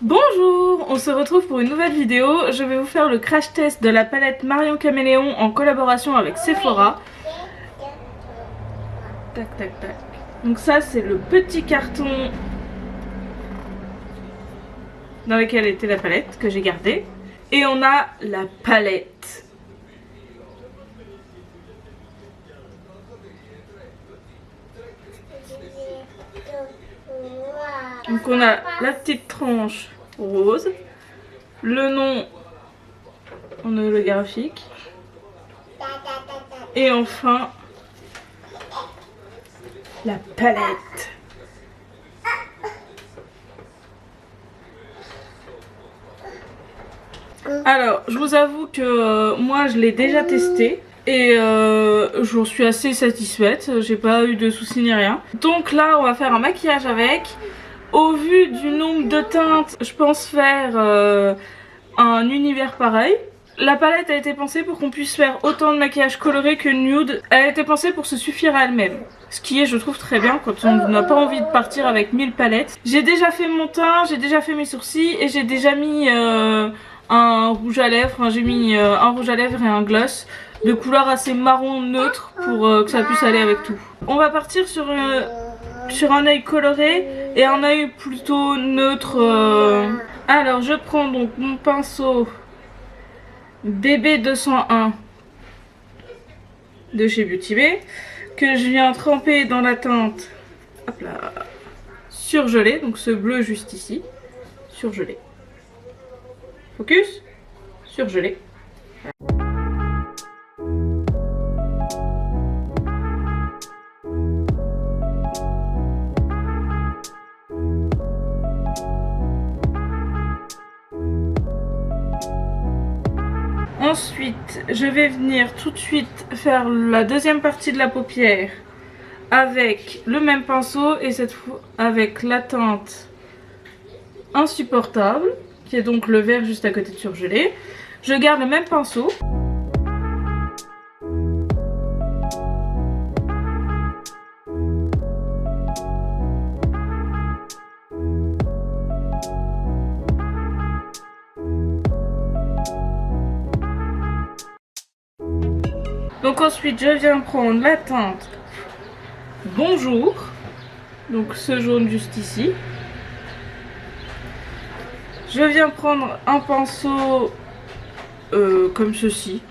Bonjour, on se retrouve pour une nouvelle vidéo. Je vais vous faire le crash test de la palette Marion Caméléon en collaboration avec Sephora. Tac tac tac. Donc ça c'est le petit carton dans lequel était la palette que j'ai gardée. Et on a la palette. Donc on a la petite tranche rose, le nom en holographique et enfin la palette. Alors je vous avoue que moi je l'ai déjà testé et j'en suis assez satisfaite, j'ai pas eu de soucis ni rien. Donc là on va faire un maquillage avec. Au vu du nombre de teintes, je pense faire un univers pareil. La palette a été pensée pour qu'on puisse faire autant de maquillage coloré que nude. Elle a été pensée pour se suffire à elle-même. Ce qui est, je trouve, très bien quand on n'a pas envie de partir avec 1000 palettes. J'ai déjà fait mon teint, j'ai déjà fait mes sourcils et j'ai déjà mis un rouge à lèvres. Enfin, j'ai mis un rouge à lèvres et un gloss de couleur assez marron neutre pour que ça puisse aller avec tout. On va partir sur un œil coloré et un œil plutôt neutre. Alors je prends donc mon pinceau BB 201 de chez Beauty Bay que je viens tremper dans la teinte, hop là, surgelée, donc ce bleu juste ici, surgelé. Focus, surgelé. Ensuite, je vais venir tout de suite faire la deuxième partie de la paupière avec le même pinceau et cette fois avec la teinte insupportable, qui est donc le vert juste à côté de surgelé. Je garde le même pinceau. Donc ensuite je viens prendre la teinte Bonjour, donc ce jaune juste ici. Je viens prendre un pinceau comme ceci.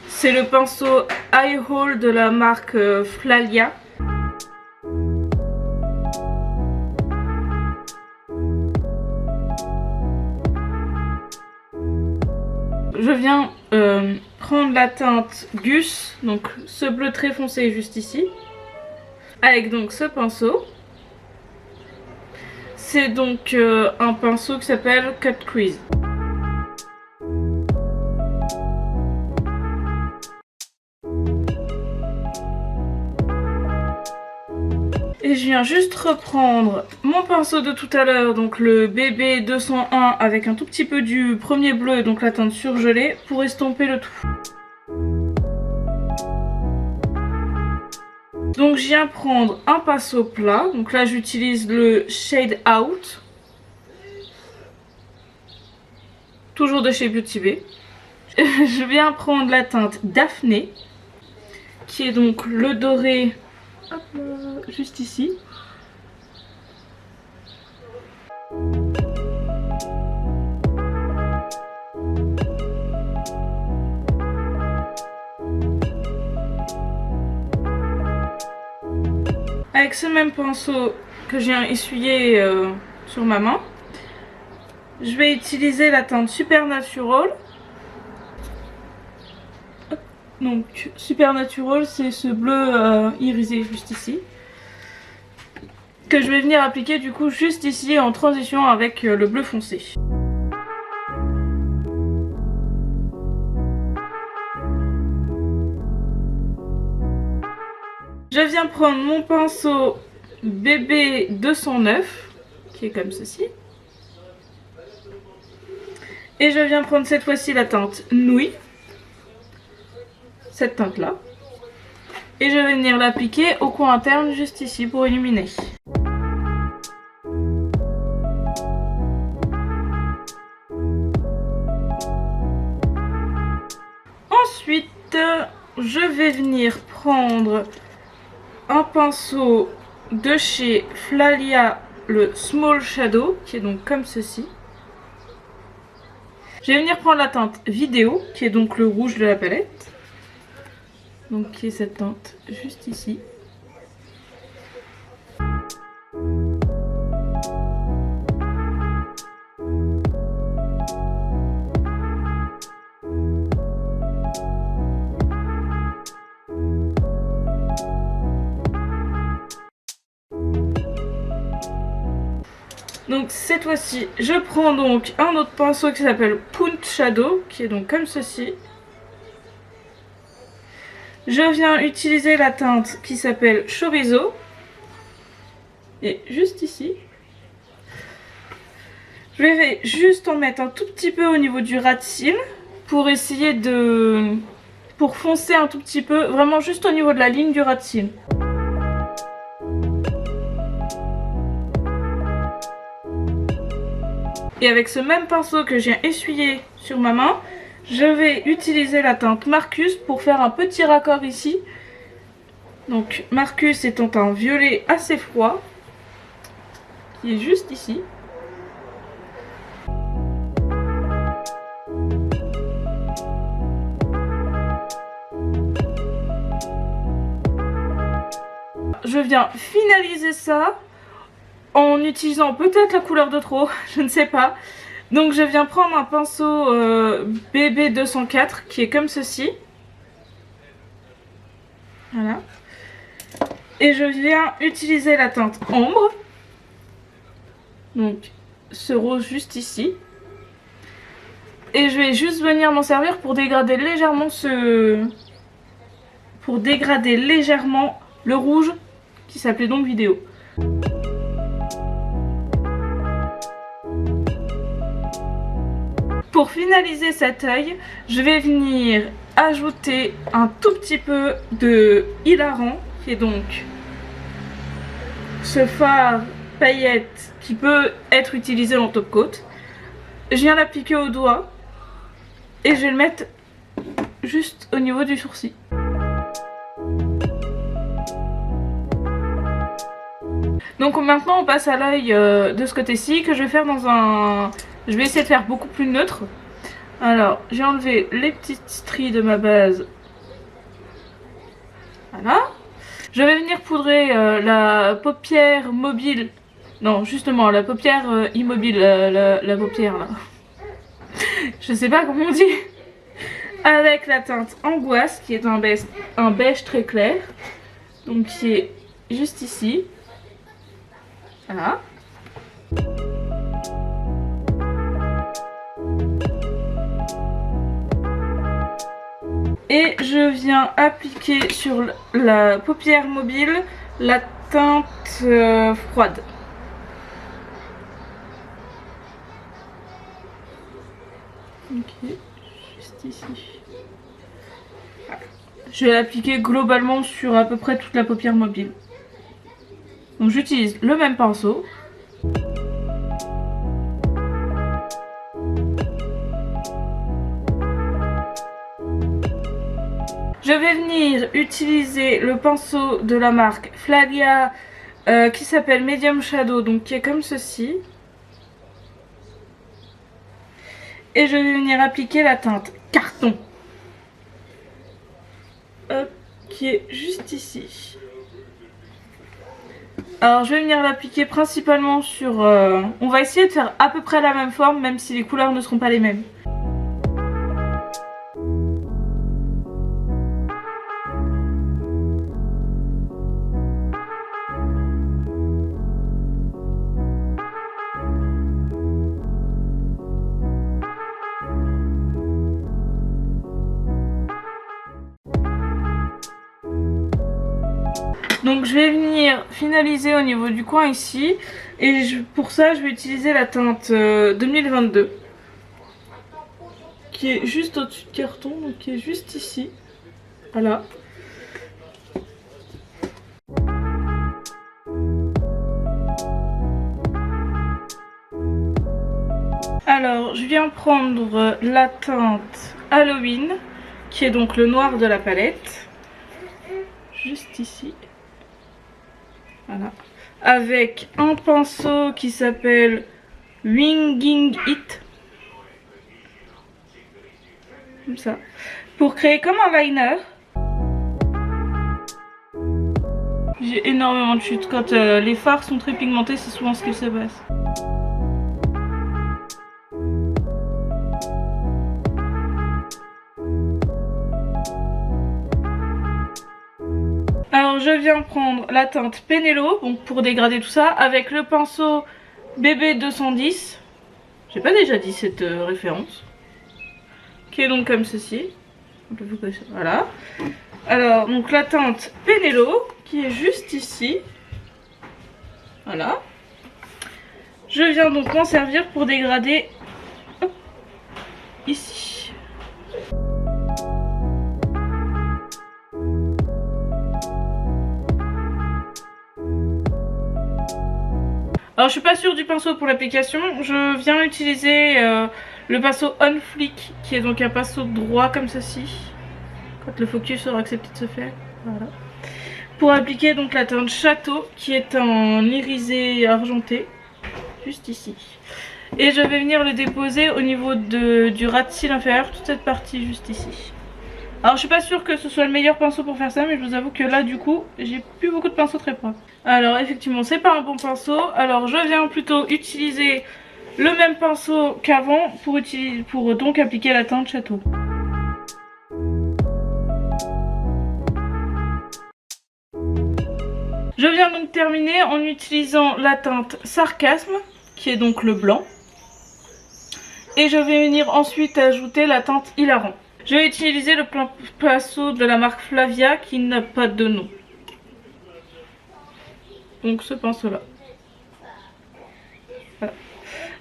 C'est le pinceau Eye Hole de la marque Flalia. Je viens prendre la teinte Gus, donc ce bleu très foncé juste ici, avec donc ce pinceau. C'est donc un pinceau qui s'appelle Cut Crease. Et je viens juste reprendre mon pinceau de tout à l'heure, donc le BB 201 avec un tout petit peu du premier bleu, donc la teinte surgelée, pour estomper le tout. Donc je viens prendre un pinceau plat, donc là j'utilise le Shade Out, toujours de chez Beauty Bay. Je viens prendre la teinte Daphné, qui est donc le doré, hop là, juste ici. Avec ce même pinceau que je viens essuyer sur ma main, je vais utiliser la teinte Supernatural. Donc Supernatural, c'est ce bleu irisé juste ici, que je vais venir appliquer du coup juste ici en transition avec le bleu foncé. Je viens prendre mon pinceau BB 209, qui est comme ceci. Et je viens prendre cette fois-ci la teinte Nouille. Cette teinte là. Et je vais venir l'appliquer au coin interne juste ici pour illuminer. je vais venir prendre un pinceau de chez Flalia, le Small Shadow, qui est donc comme ceci. Je vais venir prendre la teinte Vidéo, qui est donc le rouge de la palette. Donc qui est cette teinte juste ici. Donc cette fois-ci, je prends donc un autre pinceau qui s'appelle Punch Shadow, qui est donc comme ceci. Je viens utiliser la teinte qui s'appelle Chorizo, et juste ici. Je vais juste en mettre un tout petit peu au niveau du ras de cils pour essayer de... pour foncer un tout petit peu, vraiment juste au niveau de la ligne du ras de cils. Et avec ce même pinceau que j'ai essuyé sur ma main, je vais utiliser la teinte Marcus pour faire un petit raccord ici. Donc Marcus étant un violet assez froid, qui est juste ici. Je viens finaliser ça en utilisant peut-être la couleur de trop, je ne sais pas. Donc je viens prendre un pinceau BB204 qui est comme ceci. Voilà. Et je viens utiliser la teinte Ombre. Donc ce rose juste ici. Et je vais juste venir m'en servir pour dégrader légèrement le rouge qui s'appelait donc Vidéo. Pour finaliser cet œil, je vais venir ajouter un tout petit peu de Hilarant, qui est donc ce fard paillette qui peut être utilisé en top coat. Je viens l'appliquer au doigt et je vais le mettre juste au niveau du sourcil. Donc maintenant on passe à l'œil de ce côté-ci que je vais faire dans un... Je vais essayer de faire beaucoup plus neutre. Alors, j'ai enlevé les petites stries de ma base. Voilà. Je vais venir poudrer la paupière mobile. Non, justement, la paupière immobile. La paupière, là. Je sais pas comment on dit. Avec la teinte Angoisse, qui est un beige très clair. Donc, qui est juste ici. Voilà. Et je viens appliquer sur la paupière mobile la teinte froide. Ok, juste ici. Voilà. Je vais l'appliquer globalement sur à peu près toute la paupière mobile. Donc j'utilise le même pinceau. Je vais venir utiliser le pinceau de la marque Flalia qui s'appelle Medium Shadow, donc qui est comme ceci. Et je vais venir appliquer la teinte Carton. Hop, qui est juste ici. Alors je vais venir l'appliquer principalement sur... on va essayer de faire à peu près la même forme, même si les couleurs ne seront pas les mêmes. Donc je vais venir finaliser au niveau du coin ici. Et pour ça je vais utiliser la teinte 2022. Qui est juste au-dessus de Carton, donc qui est juste ici. Voilà. Alors je viens prendre la teinte Halloween qui est donc le noir de la palette. Juste ici. Voilà. Avec un pinceau qui s'appelle Winging It. Comme ça. Pour créer comme un liner. J'ai énormément de chutes. Quand les fards sont très pigmentés, c'est souvent ce qui se passe. Alors je viens prendre la teinte Penelo, donc pour dégrader tout ça, avec le pinceau BB 210. J'ai pas déjà dit cette référence. Qui est donc comme ceci. Voilà. Alors donc la teinte Penelo qui est juste ici. Voilà. Je viens donc m'en servir pour dégrader ici. Alors je suis pas sûre du pinceau pour l'application, je viens utiliser le pinceau On Flick qui est donc un pinceau droit comme ceci. Quand le focus sera accepté de se faire. Voilà. Pour appliquer donc la teinte Château qui est en irisé argenté. Juste ici. Et je vais venir le déposer au niveau du ras de cils inférieur, toute cette partie juste ici. Alors je suis pas sûre que ce soit le meilleur pinceau pour faire ça, mais je vous avoue que là du coup j'ai plus beaucoup de pinceaux très propres. Alors effectivement c'est pas un bon pinceau, alors je viens plutôt utiliser le même pinceau qu'avant pour donc appliquer la teinte Château. Je viens donc terminer en utilisant la teinte Sarcasme, qui est donc le blanc. Et je vais venir ensuite ajouter la teinte Hilarant. Je vais utiliser le pinceau de la marque Flavia qui n'a pas de nom. Donc ce pinceau là. Voilà.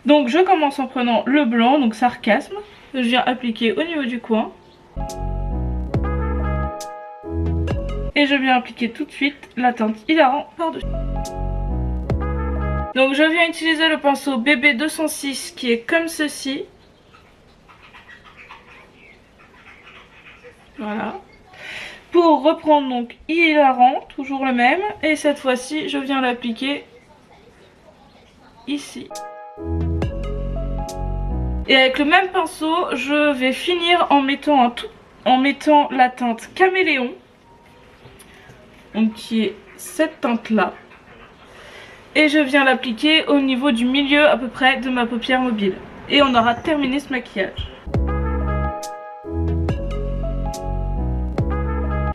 Donc je commence en prenant le blanc, donc Sarcasme. Je viens appliquer au niveau du coin. Et je viens appliquer tout de suite la teinte Hilarant par-dessus. Donc je viens utiliser le pinceau BB 206 qui est comme ceci. Voilà. Pour reprendre donc Hilarant, toujours le même. Et cette fois-ci, je viens l'appliquer ici. Et avec le même pinceau, je vais finir en mettant la teinte Caméléon. Donc qui est cette teinte là. Et je viens l'appliquer au niveau du milieu à peu près de ma paupière mobile. Et on aura terminé ce maquillage.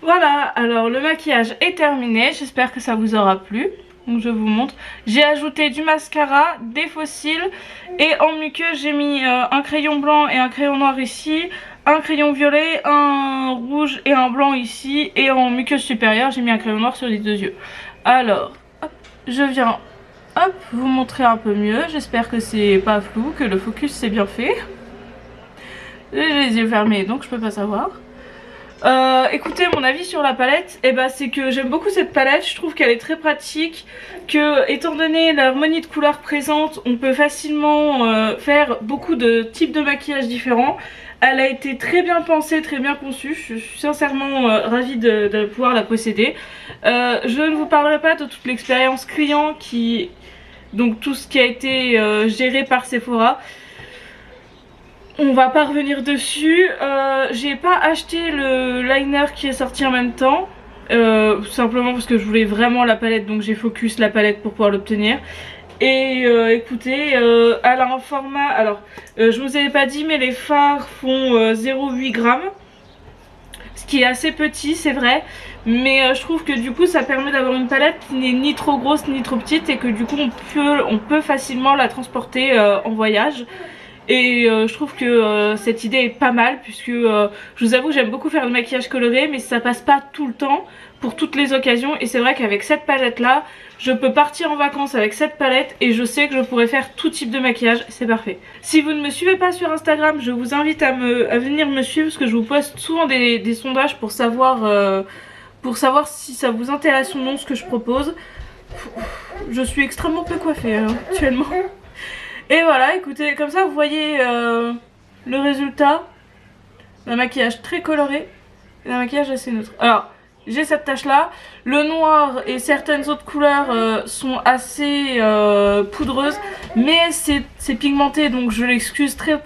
Voilà, alors le maquillage est terminé, j'espère que ça vous aura plu. Donc je vous montre. J'ai ajouté du mascara, des faux cils et en muqueuse j'ai mis un crayon blanc et un crayon noir ici, un crayon violet, un rouge et un blanc ici, et en muqueuse supérieure j'ai mis un crayon noir sur les deux yeux. Alors, hop, je viens vous montrer un peu mieux, j'espère que c'est pas flou, que le focus c'est bien fait. J'ai les yeux fermés donc je peux pas savoir. Écoutez, mon avis sur la palette, c'est que j'aime beaucoup cette palette, je trouve qu'elle est très pratique, que étant donné l'harmonie de couleurs présente, on peut facilement faire beaucoup de types de maquillage différents. Elle a été très bien pensée, très bien conçue, je suis sincèrement ravie de pouvoir la posséder. Je ne vous parlerai pas de toute l'expérience client, donc tout ce qui a été géré par Sephora. On va pas revenir dessus. J'ai pas acheté le liner qui est sorti en même temps. Simplement parce que je voulais vraiment la palette, donc j'ai focus la palette pour pouvoir l'obtenir. Et écoutez, elle a un format, alors je vous avais pas dit, mais les fards font 0,8 g, ce qui est assez petit, c'est vrai, mais je trouve que du coup ça permet d'avoir une palette qui n'est ni trop grosse ni trop petite, et que du coup on peut facilement la transporter en voyage. Et je trouve que cette idée est pas mal, puisque je vous avoue que j'aime beaucoup faire le maquillage coloré, mais ça passe pas tout le temps pour toutes les occasions. Et c'est vrai qu'avec cette palette là, je peux partir en vacances avec cette palette et je sais que je pourrais faire tout type de maquillage, c'est parfait. Si vous ne me suivez pas sur Instagram, je vous invite à venir me suivre, parce que je vous poste souvent des sondages pour savoir si ça vous intéresse ou non ce que je propose. Je suis extrêmement peu coiffée actuellement. Et voilà, écoutez, comme ça vous voyez le résultat. d'un maquillage très coloré et d'un maquillage assez neutre. Alors, j'ai cette tache là, le noir et certaines autres couleurs sont assez poudreuses, mais c'est pigmenté donc je l'excuse très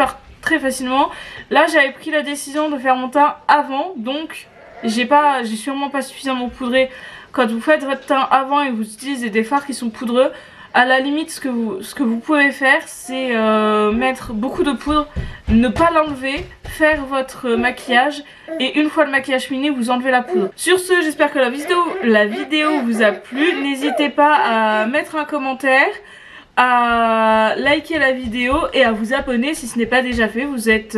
facilement. Là j'avais pris la décision de faire mon teint avant, donc j'ai sûrement pas suffisamment poudré. Quand vous faites votre teint avant et que vous utilisez des fards qui sont poudreux, à la limite ce que vous pouvez faire c'est mettre beaucoup de poudre, ne pas l'enlever, faire votre maquillage et une fois le maquillage fini vous enlevez la poudre. Sur ce, j'espère que la vidéo vous a plu. N'hésitez pas à mettre un commentaire, à liker la vidéo et à vous abonner si ce n'est pas déjà fait. Vous êtes,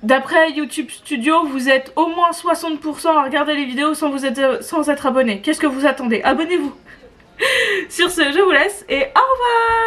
d'après YouTube Studio, vous êtes au moins 60% à regarder les vidéos sans être abonné. Qu'est-ce que vous attendez? Abonnez-vous. Sur ce, je vous laisse et au revoir.